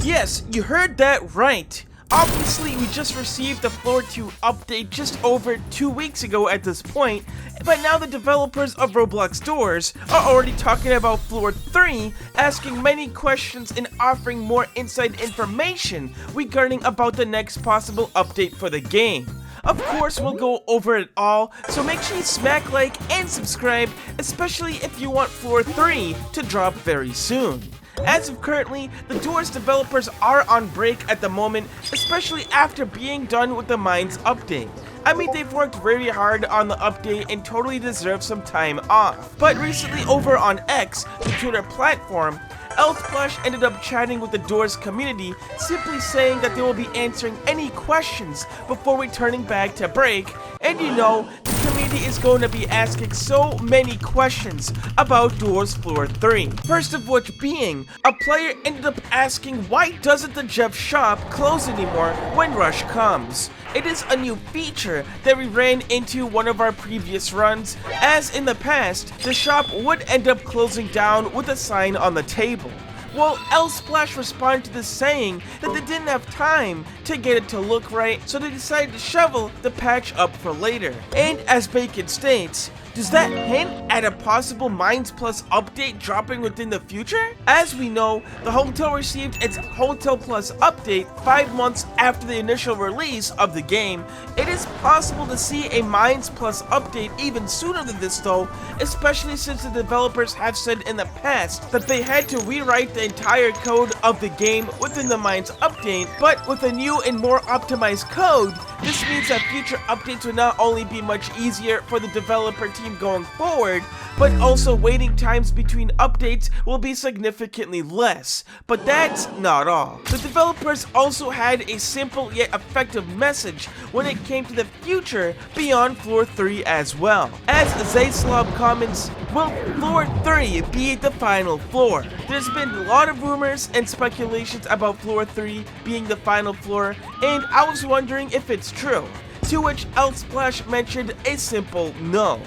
Yes, you heard that right. Obviously, we just received the Floor 2 update just over 2 weeks ago at this point, but now the developers of Roblox Doors are already talking about Floor 3, asking many questions and offering more inside information regarding about the next possible update for the game. Of course, we'll go over it all, so make sure you smack like and subscribe, especially if you want Floor 3 to drop very soon. As of currently, the Doors developers are on break at the moment, especially after being done with the Mines update. I mean, they've worked very hard on the update and totally deserve some time off. But recently over on X, the Twitter platform, Splash ended up chatting with the Doors community, simply saying that they will be answering any questions before returning back to break, and you know, the community is going to be asking so many questions about Doors Floor 3. First of which being, a player ended up asking why doesn't the Jeff shop close anymore when Rush comes? It is a new feature that we ran into one of our previous runs, as in the past, the shop would end up closing down with a sign on the table. Well, Splash responded to this saying that they didn't have time to get it to look right, so they decided to shovel the patch up for later. And as Bacon states, does that hint at a possible Mines Plus update dropping within the future? As we know, the hotel received its Hotel Plus update 5 months after the initial release of the game. It is possible to see a Mines Plus update even sooner than this though, especially since the developers have said in the past that they had to rewrite the entire code of the game within the Mines update, but with a new and more optimized code, this means that future updates will not only be much easier for the developer team going forward, but also waiting times between updates will be significantly less. But that's not all. The developers also had a simple yet effective message when it came to the future beyond Floor 3 as well. As Zayslav comments, will Floor 3 be the final floor? There's been a lot of rumors and speculations about Floor 3 being the final floor, and I was wondering if it's true. To which Splash mentioned a simple no.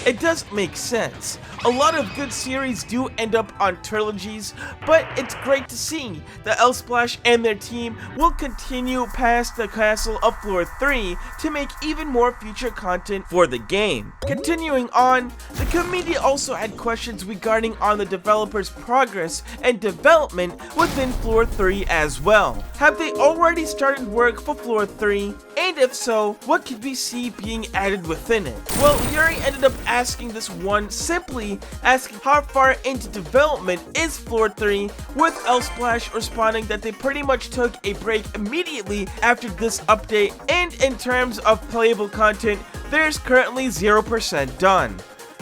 It does make sense. A lot of good series do end up on trilogies, but it's great to see that Splash and their team will continue past the castle of Floor 3 to make even more future content for the game. Continuing on, the community also had questions regarding on the developers' progress and development within Floor 3 as well. Have they already started work for Floor 3? And if so, what could we see being added within it? Well, Yuri ended up asking this one, simply asking how far into development is Floor 3, with Splash responding that they pretty much took a break immediately after this update, and in terms of playable content, there's currently 0% done.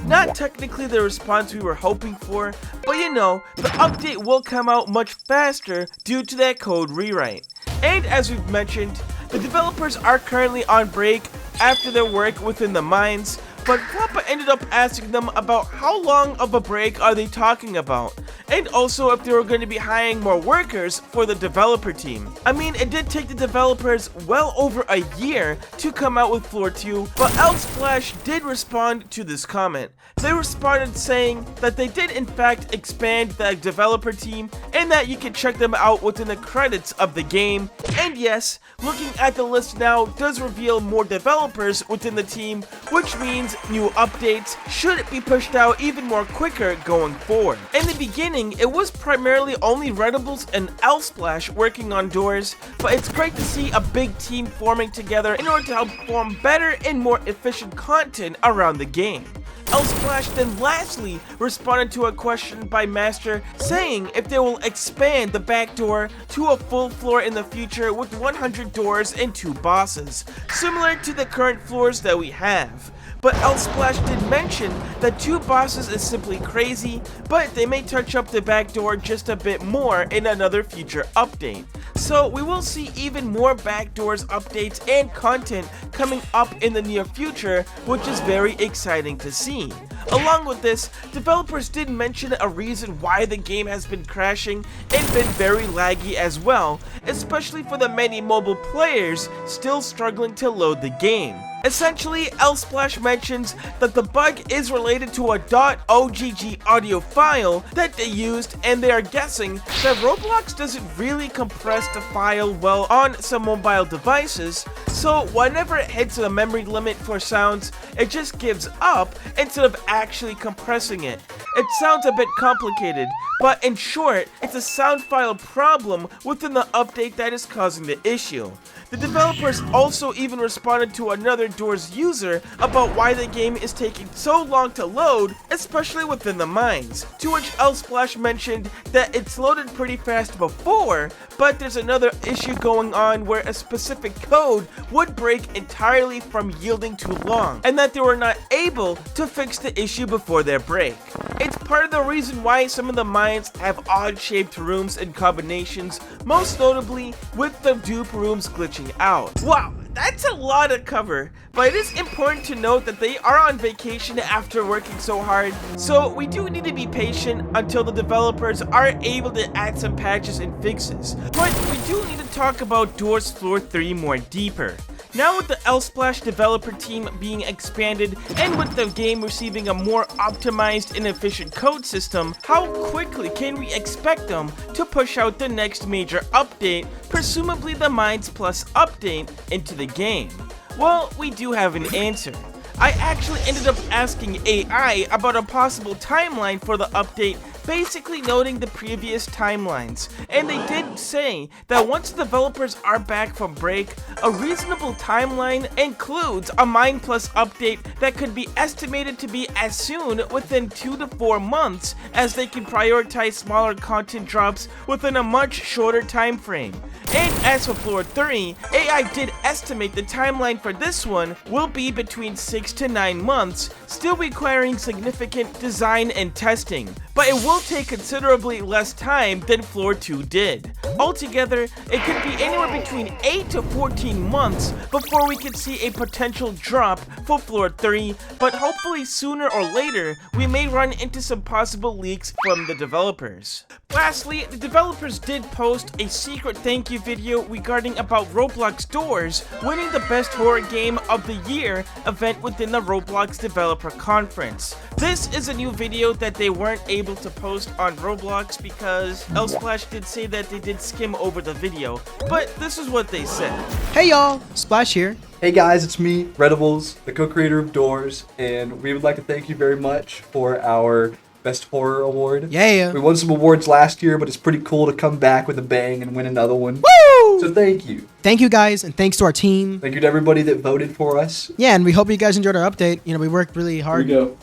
Not technically the response we were hoping for, but you know, the update will come out much faster due to that code rewrite. And as we've mentioned, the developers are currently on break after their work within the Mines, but Floppa ended up asking them about how long of a break are they talking about, and also if they were going to be hiring more workers for the developer team. I mean, it did take the developers well over a year to come out with Floor 2, but Splash did respond to this comment. They responded saying that they did in fact expand the developer team and that you can check them out within the credits of the game. And yes, looking at the list now does reveal more developers within the team, which means new updates should be pushed out even more quicker going forward. In the beginning, it was primarily only Redables and Splash working on Doors, but it's great to see a big team forming together in order to help form better and more efficient content around the game. Splash then lastly responded to a question by Master saying if they will expand the back door to a full floor in the future with 100 doors and 2 bosses, similar to the current floors that we have. But Splash did mention that 2 bosses is simply crazy, but they may touch up the back door just a bit more in another future update. So we will see even more backdoors updates and content coming up in the near future, which is very exciting to see. Along with this, developers did mention a reason why the game has been crashing and been very laggy as well, especially for the many mobile players still struggling to load the game. Essentially, Lsplash mentions that the bug is related to a .ogg audio file that they used, and they are guessing that Roblox doesn't really compress the file well on some mobile devices, so whenever it hits a memory limit for sounds, it just gives up instead of actually compressing it. It sounds a bit complicated, but in short, it's a sound file problem within the update that is causing the issue. The developers also even responded to another Doors user about why the game is taking so long to load, especially within the mines, to which Lsplash mentioned that it's loaded pretty fast before, but there's another issue going on where a specific code would break entirely from yielding too long, and that they were not able to fix the issue before their break. It's part of the reason why some of the mines have odd-shaped rooms and combinations, most notably with the dupe rooms glitching out. Wow, that's a lot to cover, but it is important to note that they are on vacation after working so hard, so we do need to be patient until the developers are able to add some patches and fixes. But we do need to talk about Doors Floor 3 more deeper. Now with the Lsplash developer team being expanded and with the game receiving a more optimized and efficient code system, how quickly can we expect them to push out the next major update, presumably the Mines Plus update, into the game? Well, we do have an answer. I actually ended up asking AI about a possible timeline for the update, basically noting the previous timelines, and they did say that once the developers are back from break, a reasonable timeline includes a Mine Plus update that could be estimated to be as soon within 2 to 4 months, as they can prioritize smaller content drops within a much shorter time frame. And as for Floor 3, AI did estimate the timeline for this one will be between 6 to 9 months, still requiring significant design and testing, but it will take considerably less time than Floor 2 did. Altogether, it could be anywhere between 8 to 14 months before we could see a potential drop for Floor 3, but hopefully sooner or later, we may run into some possible leaks from the developers. Lastly, the developers did post a secret thank you video regarding about Roblox Doors winning the Best Horror Game of the Year event within the Roblox Developer Conference. This is a new video that they weren't able to post on Roblox because Lsplash did say that they did skim over the video, but this is what they said. Hey y'all, Splash here. Hey guys, it's me, Redibles, the co-creator of Doors, and we would like to thank you very much for our Best Horror Award. Yeah. We won some awards last year, but it's pretty cool to come back with a bang and win another one. Woo! So thank you. Thank you guys, and thanks to our team. Thank you to everybody that voted for us. Yeah, and we hope you guys enjoyed our update. You know, we worked really hard. Here we go.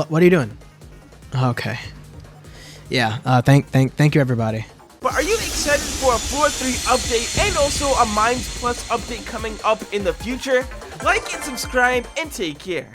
What are you doing? Okay. Yeah, thank you everybody. But are you excited for a Floor 3 update and also a Mines Plus update coming up in the future? Like and subscribe and take care.